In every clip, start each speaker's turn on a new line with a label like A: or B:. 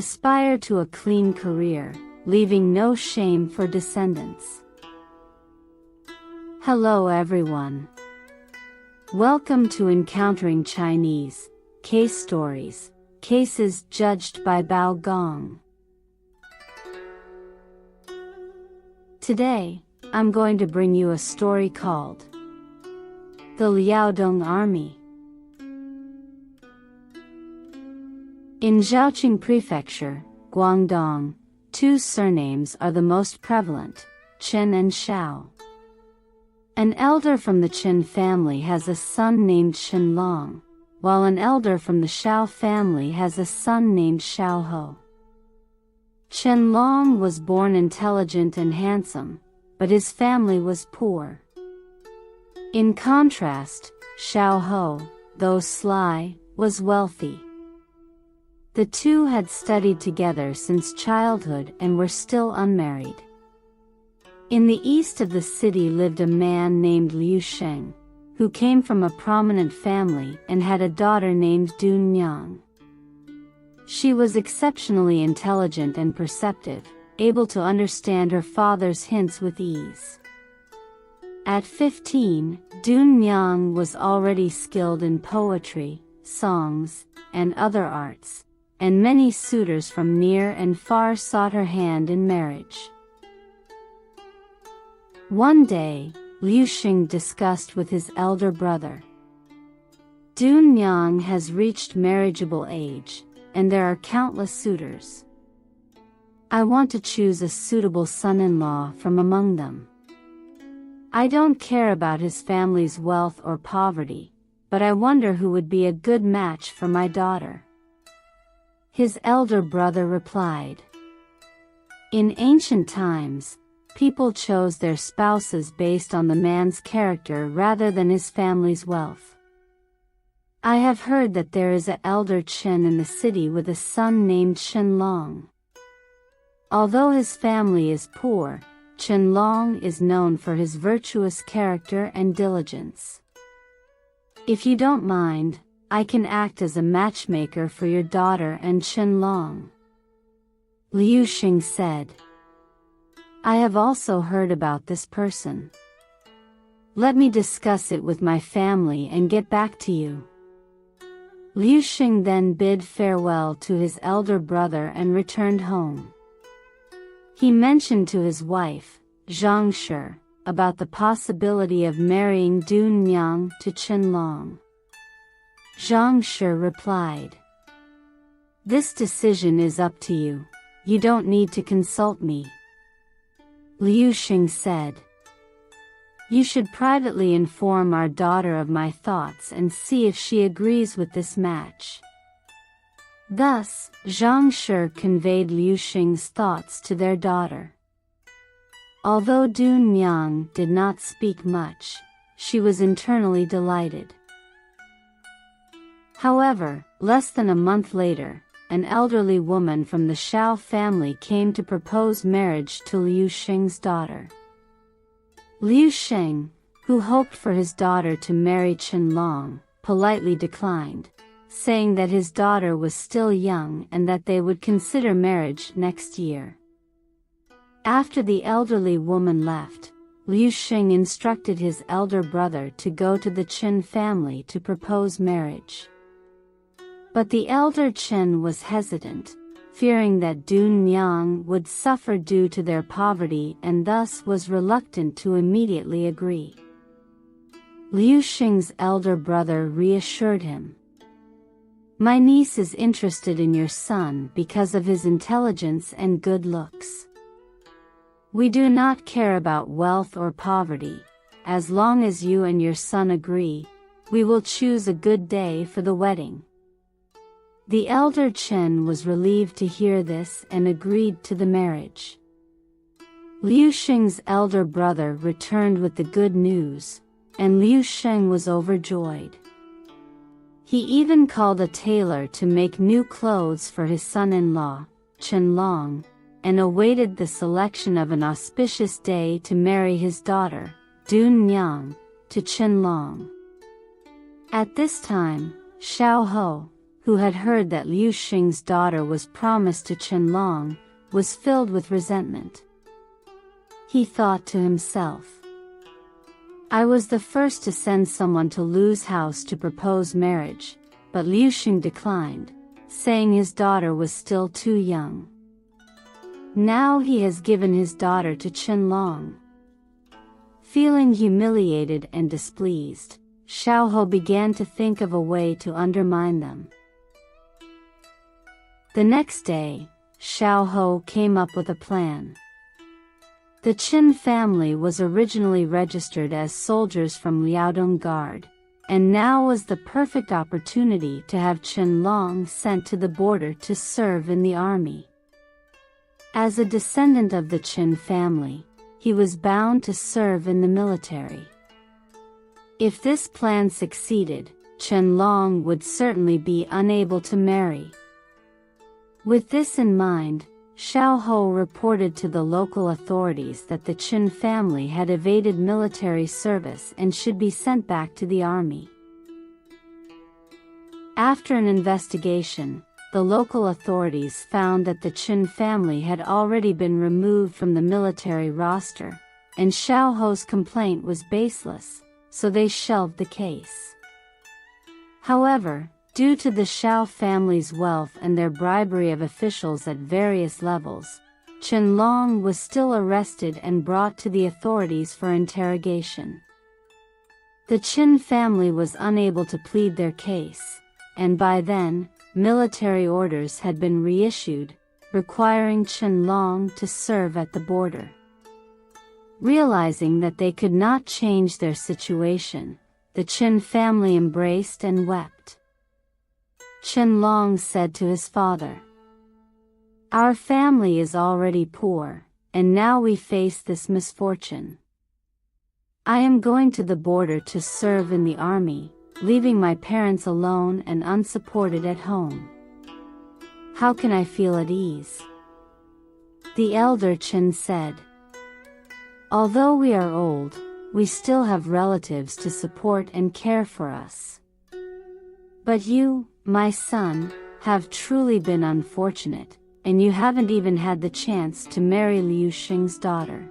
A: aspire to a clean career, leaving no shame for descendants. Hello everyone. Welcome to Encountering Chinese Case Stories, Cases Judged by Bao Gong. Today, I'm going to bring you a story called The Liaodong Army. In Zhaoqing Prefecture, Guangdong, two surnames are the most prevalent, Chen and Shao. An elder from the Chen family has a son named Shenlong, while an elder from the Shao family has a son named Xiaoho. Shenlong was born intelligent and handsome, but his family was poor. In contrast, Xiaoho, though sly, was wealthy. The two had studied together since childhood and were still unmarried. In the east of the city lived a man named Liu Sheng, who came from a prominent family and had a daughter named Dun Yang. She was exceptionally intelligent and perceptive, able to understand her father's hints with ease. At 15, Dun Yang was already skilled in poetry, songs, and other arts, and many suitors from near and far sought her hand in marriage. One day, Liu Sheng discussed with his elder brother. Dun Yang has reached marriageable age, and there are countless suitors. I want to choose a suitable son-in-law from among them. I don't care about his family's wealth or poverty, but I wonder who would be a good match for my daughter. His elder brother replied. In ancient times, people chose their spouses based on the man's character rather than his family's wealth. I have heard that there is an elder Chen in the city with a son named Shenlong. Although his family is poor, Shenlong is known for his virtuous character and diligence. If you don't mind, I can act as a matchmaker for your daughter and Shenlong. Liu Sheng said. I have also heard about this person. Let me discuss it with my family and get back to you. Liu Sheng then bid farewell to his elder brother and returned home. He mentioned to his wife, Zhang Shi, about the possibility of marrying Dun Yang to Shenlong. Zhang Shi replied. This decision is up to you. You don't need to consult me. Liu Sheng said. You should privately inform our daughter of my thoughts and see if she agrees with this match. Thus, Zhang Shi conveyed Liu Sheng's thoughts to their daughter. Although Dun Yang did not speak much, she was internally delighted. However, less than a month later, an elderly woman from the Shao family came to propose marriage to Liu Sheng's daughter. Liu Sheng, who hoped for his daughter to marry Shenlong, politely declined, saying that his daughter was still young and that they would consider marriage next year. After the elderly woman left, Liu Sheng instructed his elder brother to go to the Chen family to propose marriage. But the elder Chen was hesitant, fearing that Dun Yang would suffer due to their poverty and thus was reluctant to immediately agree. Liu Sheng's elder brother reassured him. My niece is interested in your son because of his intelligence and good looks. We do not care about wealth or poverty. As long as you and your son agree, we will choose a good day for the wedding. The elder Chen was relieved to hear this and agreed to the marriage. Liu Sheng's elder brother returned with the good news, and Liu Sheng was overjoyed. He even called a tailor to make new clothes for his son-in-law, Shenlong, and awaited the selection of an auspicious day to marry his daughter, Dun Yang, to Shenlong. At this time, Xiaoho, who had heard that Liu Xing's daughter was promised to Qianlong, was filled with resentment. He thought to himself, "I was the first to send someone to Lu's house to propose marriage, but Liu Xing declined, saying his daughter was still too young. Now he has given his daughter to Qianlong." Feeling humiliated and displeased, Xiaohou began to think of a way to undermine them. The next day, Xiaohou came up with a plan. The Qin family was originally registered as soldiers from Liaodong Guard, and now was the perfect opportunity to have Qianlong sent to the border to serve in the army. As a descendant of the Qin family, he was bound to serve in the military. If this plan succeeded, Qianlong would certainly be unable to marry. With this in mind, Xiaohou reported to the local authorities that the Qin family had evaded military service and should be sent back to the army. After an investigation, the local authorities found that the Qin family had already been removed from the military roster, and Xiaohou's complaint was baseless, so they shelved the case. However, due to the Xiao family's wealth and their bribery of officials at various levels, Qianlong was still arrested and brought to the authorities for interrogation. The Qin family was unable to plead their case, and by then, military orders had been reissued, requiring Qianlong to serve at the border. Realizing that they could not change their situation, the Qin family embraced and wept. Qianlong said to his father, "Our family is already poor, and now we face this misfortune. I am going to the border to serve in the army, leaving my parents alone and unsupported at home. How can I feel at ease?" The elder Qin said, "Although we are old, we still have relatives to support and care for us. But you, my son, have truly been unfortunate, and you haven't even had the chance to marry Liu Xing's daughter.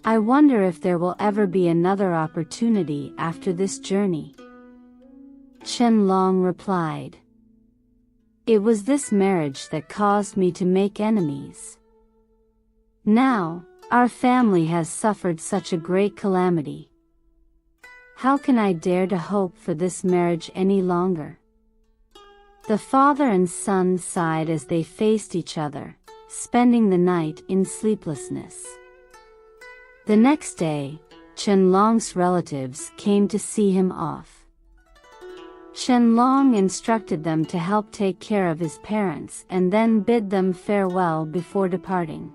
A: I wonder if there will ever be another opportunity after this journey." Qianlong replied, "It was this marriage that caused me to make enemies. Now, our family has suffered such a great calamity. How can I dare to hope for this marriage any longer?" The father and son sighed as they faced each other, spending the night in sleeplessness. The next day, Qianlong's relatives came to see him off. Qianlong instructed them to help take care of his parents and then bid them farewell before departing.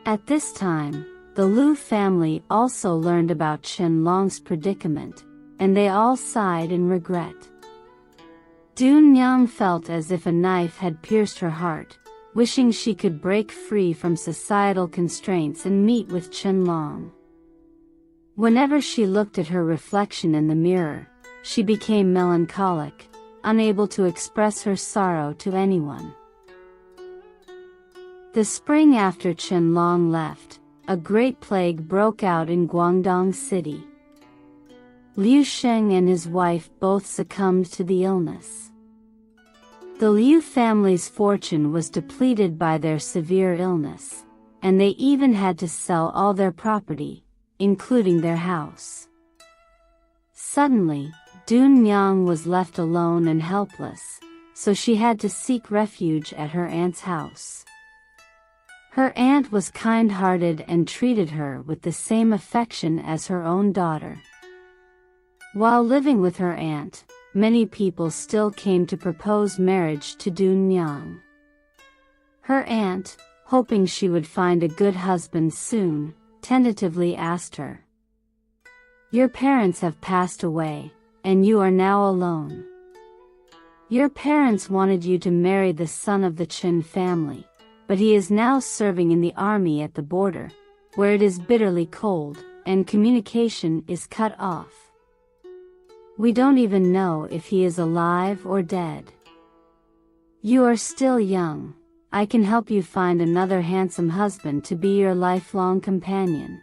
A: At this time, the Lu family also learned about Qianlong's predicament, and they all sighed in regret. Dunyang felt as if a knife had pierced her heart, wishing she could break free from societal constraints and meet with Qianlong. Whenever she looked at her reflection in the mirror, she became melancholic, unable to express her sorrow to anyone. The spring after Qianlong left, a great plague broke out in Guangdong City. Liu Xing and his wife both succumbed to the illness. The Liu family's fortune was depleted by their severe illness, and they even had to sell all their property, including their house. Suddenly, Dunyang was left alone and helpless, so she had to seek refuge at her aunt's house. Her aunt was kind-hearted and treated her with the same affection as her own daughter. While living with her aunt, many people still came to propose marriage to Dunyang. Her aunt, hoping she would find a good husband soon, tentatively asked her, "Your parents have passed away, and you are now alone. Your parents wanted you to marry the son of the Qin family, but he is now serving in the army at the border, where it is bitterly cold, and communication is cut off. We don't even know if he is alive or dead. You are still young. I can help you find another handsome husband to be your lifelong companion.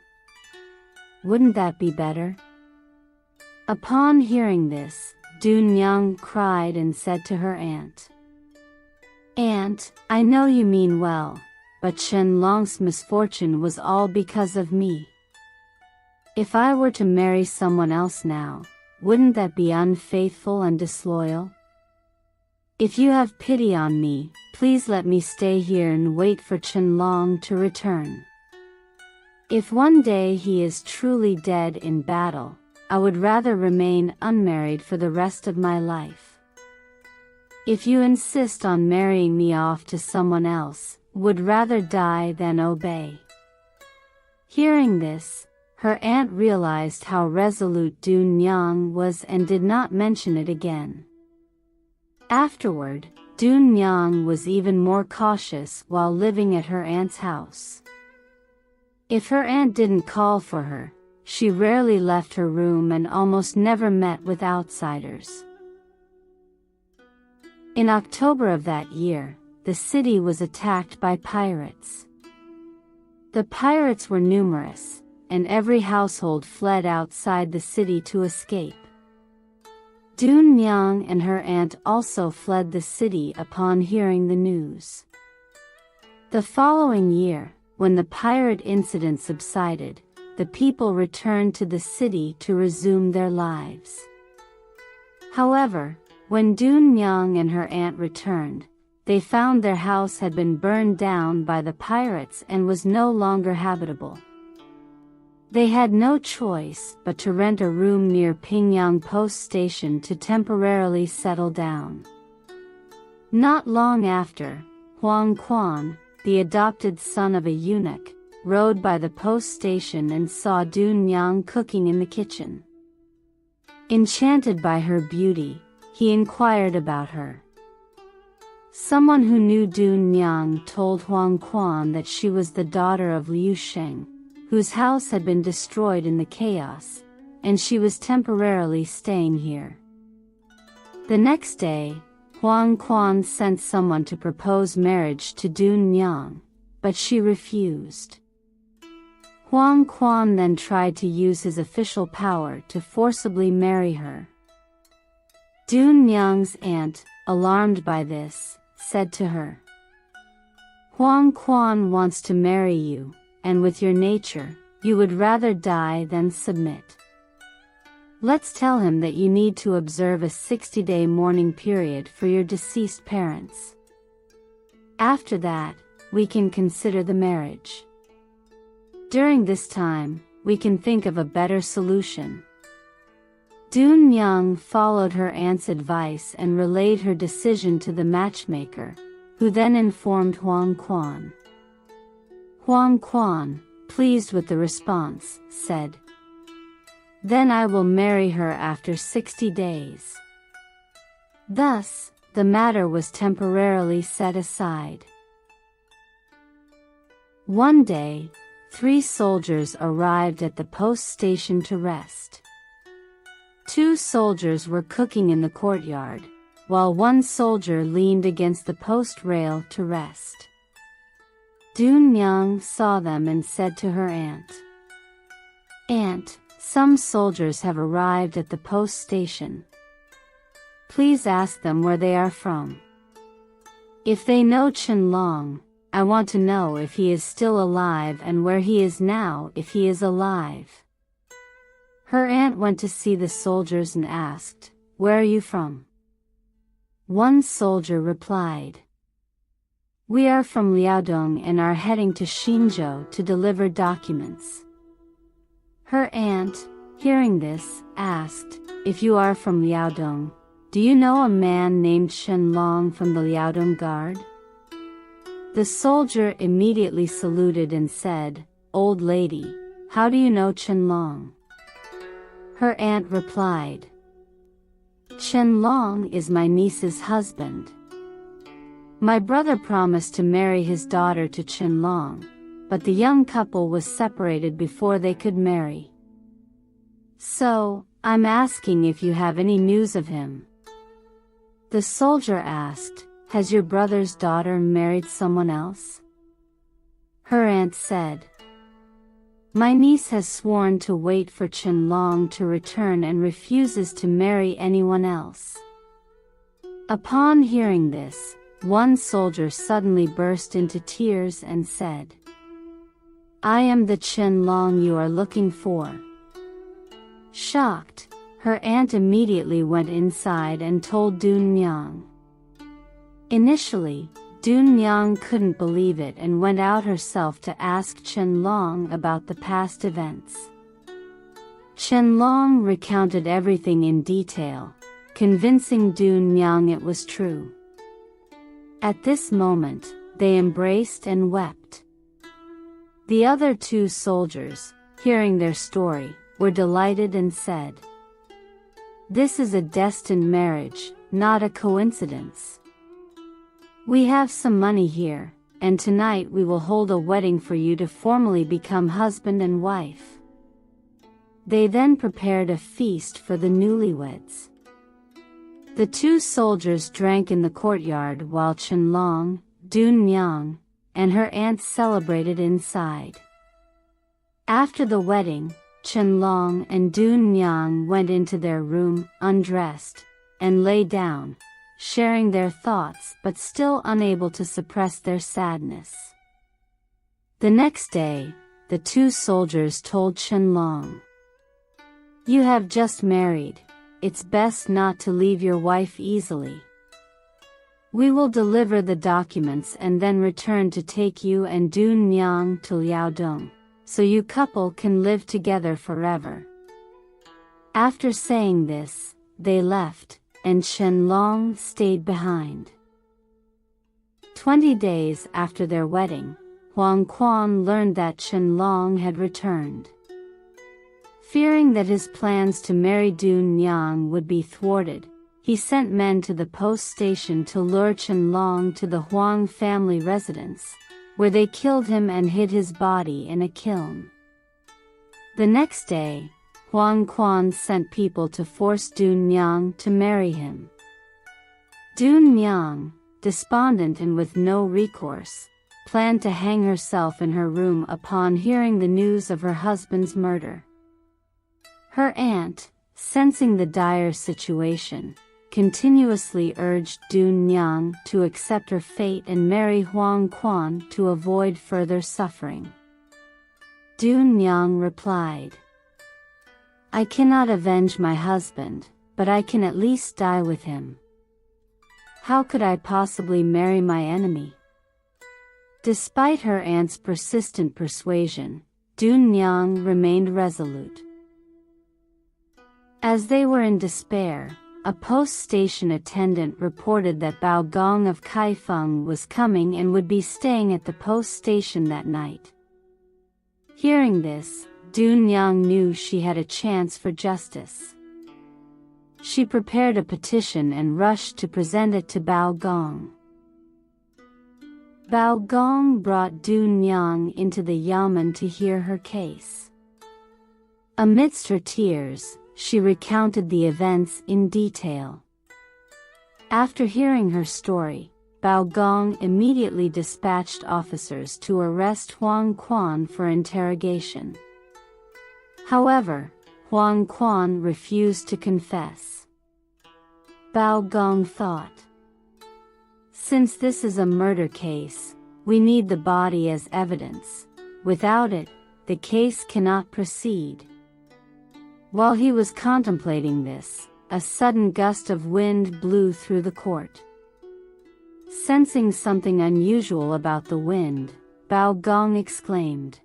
A: Wouldn't that be better?" Upon hearing this, Dun-young cried and said to her aunt, "Aunt, I know you mean well, but Chen-long's misfortune was all because of me. If I were to marry someone else now, wouldn't that be unfaithful and disloyal? If you have pity on me, please let me stay here and wait for Chen-long to return. If one day he is truly dead in battle, I would rather remain unmarried for the rest of my life. If you insist on marrying me off to someone else, would rather die than obey." Hearing this, her aunt realized how resolute Dun-young was and did not mention it again. Afterward, Dun-young was even more cautious while living at her aunt's house. If her aunt didn't call for her, she rarely left her room and almost never met with outsiders. In October of that year, the city was attacked by pirates. The pirates were numerous, and every household fled outside the city to escape. Dun-young and her aunt also fled the city upon hearing the news. The following year, when the pirate incident subsided, the people returned to the city to resume their lives. However, when Dun-young and her aunt returned, they found their house had been burned down by the pirates and was no longer habitable. They had no choice but to rent a room near Pingyang Post Station to temporarily settle down. Not long after, Huang Quan, the adopted son of a eunuch, rode by the post station and saw Dun-young cooking in the kitchen. Enchanted by her beauty, he inquired about her. Someone who knew Dun-young told Huang Quan that she was the daughter of Liu Sheng, whose house had been destroyed in the chaos, and she was temporarily staying here. The next day, Huang Quan sent someone to propose marriage to Dun-young, but she refused. Huang Quan then tried to use his official power to forcibly marry her. Dun-young's aunt, alarmed by this, said to her, "Huang Quan wants to marry you, and with your nature, you would rather die than submit. Let's tell him that you need to observe a 60-day mourning period for your deceased parents. After that, we can consider the marriage. During this time, we can think of a better solution." Dun-young followed her aunt's advice and relayed her decision to the matchmaker, who then informed Huang Quan. Huang Quan, pleased with the response, said, "Then I will marry her after 60 days. Thus, the matter was temporarily set aside. One day, 3 soldiers arrived at the post station to rest. 2 soldiers were cooking in the courtyard, while 1 soldier leaned against the post rail to rest. Dun-young saw them and said to her aunt, "Aunt, some soldiers have arrived at the post station. Please ask them where they are from. If they know Chen-long, I want to know if he is still alive and where he is now if he is alive." Her aunt went to see the soldiers and asked, "Where are you from?" One soldier replied, "We are from Liaodong and are heading to Xinzhou to deliver documents." Her aunt, hearing this, asked, "If you are from Liaodong, do you know a man named Chen-long from the Liaodong Guard?" The soldier immediately saluted and said, "Old lady, how do you know Chen-long?" Her aunt replied, "Chen-long is my niece's husband. My brother promised to marry his daughter to Chen-long, but the young couple was separated before they could marry. So, I'm asking if you have any news of him." The soldier asked, "Has your brother's daughter married someone else?" Her aunt said, "My niece has sworn to wait for Qianlong to return and refuses to marry anyone else." Upon hearing this, one soldier suddenly burst into tears and said, "I am the Qianlong you are looking for." Shocked, her aunt immediately went inside and told Dunyang. Initially, Dunyang couldn't believe it and went out herself to ask Qianlong about the past events. Qianlong recounted everything in detail, convincing Dunyang it was true. At this moment, they embraced and wept. The other two soldiers, hearing their story, were delighted and said, "This is a destined marriage, not a coincidence. We have some money here, and tonight we will hold a wedding for you to formally become husband and wife." They then prepared a feast for the newlyweds. The two soldiers drank in the courtyard while Qianlong, Dunyang, and her aunt celebrated inside. After the wedding, Qianlong and Dunyang went into their room, undressed, and lay down, sharing their thoughts but still unable to suppress their sadness. The next day, the two soldiers told Qianlong, "You have just married. It's best not to leave your wife easily. We will deliver the documents and then return to take you and Dunyang to Liaodong, so you couple can live together forever." After saying this, they left, and Qianlong stayed behind. 20 days after their wedding, Huang Quan learned that Qianlong had returned. Fearing that his plans to marry Dunyang would be thwarted, he sent men to the post station to lure Qianlong to the Huang family residence, where they killed him and hid his body in a kiln. The next day, Huang Quan sent people to force Dunyang to marry him. Dunyang, despondent and with no recourse, planned to hang herself in her room upon hearing the news of her husband's murder. Her aunt, sensing the dire situation, continuously urged Dunyang to accept her fate and marry Huang Quan to avoid further suffering. Dunyang replied, "I cannot avenge my husband, but I can at least die with him. How could I possibly marry my enemy?" Despite her aunt's persistent persuasion, Dunyang remained resolute. As they were in despair, a post station attendant reported that Bao Gong of Kaifeng was coming and would be staying at the post station that night. Hearing this, Dunyang knew she had a chance for justice. She prepared a petition and rushed to present it to Bao Gong. Bao Gong brought Dunyang into the yamen to hear her case. Amidst her tears, she recounted the events in detail. After hearing her story, Bao Gong immediately dispatched officers to arrest Huang Quan for interrogation. However, Huang Quan refused to confess. Bao Gong thought, "Since this is a murder case, we need the body as evidence. Without it, the case cannot proceed." While he was contemplating this, a sudden gust of wind blew through the court. Sensing something unusual about the wind, Bao Gong exclaimed,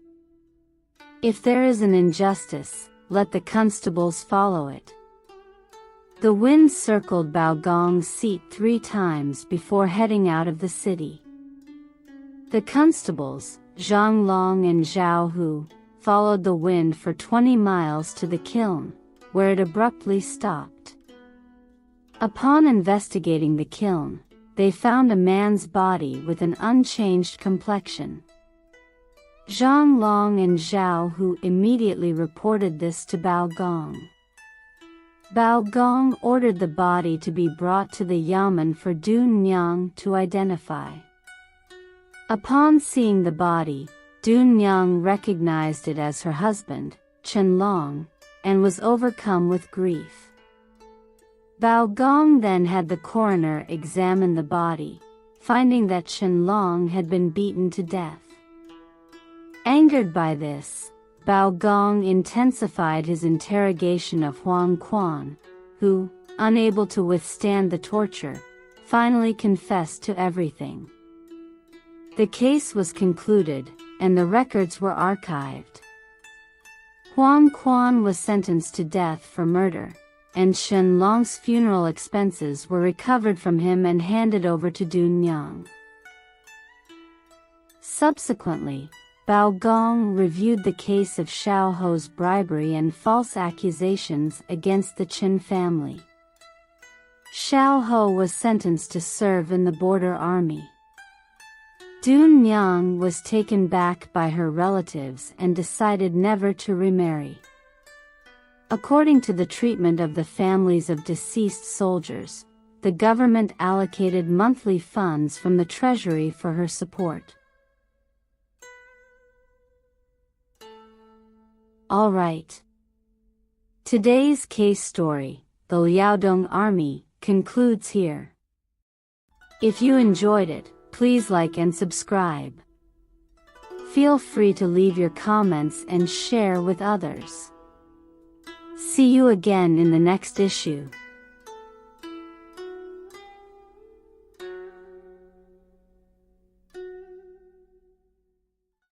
A: "If there is an injustice, let the constables follow it." The wind circled Bao Gong's seat 3 times before heading out of the city. The constables, Zhang Long and Zhao Hu, followed the wind for 20 miles to the kiln, where it abruptly stopped. Upon investigating the kiln, they found a man's body with an unchanged complexion. Zhang Long and Zhao Hu immediately reported this to Bao Gong. Bao Gong ordered the body to be brought to the yamen for Du Nyang to identify. Upon seeing the body, Du Nyang recognized it as her husband, Chen Long, and was overcome with grief. Bao Gong then had the coroner examine the body, finding that Chen Long had been beaten to death. Angered by this, Bao Gong intensified his interrogation of Huang Quan, who, unable to withstand the torture, finally confessed to everything. The case was concluded, and the records were archived. Huang Quan was sentenced to death for murder, and Shen Long's funeral expenses were recovered from him and handed over to Du Nyang. Subsequently, Bao Gong reviewed the case of Xiao Ho's bribery and false accusations against the Qin family. Xiao Ho was sentenced to serve in the border army. Du Nyang was taken back by her relatives and decided never to remarry. According to the treatment of the families of deceased soldiers, the government allocated monthly funds from the treasury for her support. Alright. Today's case story, the Liaodong Army, concludes here. If you enjoyed it, please like and subscribe. Feel free to leave your comments and share with others. See you again in the next issue.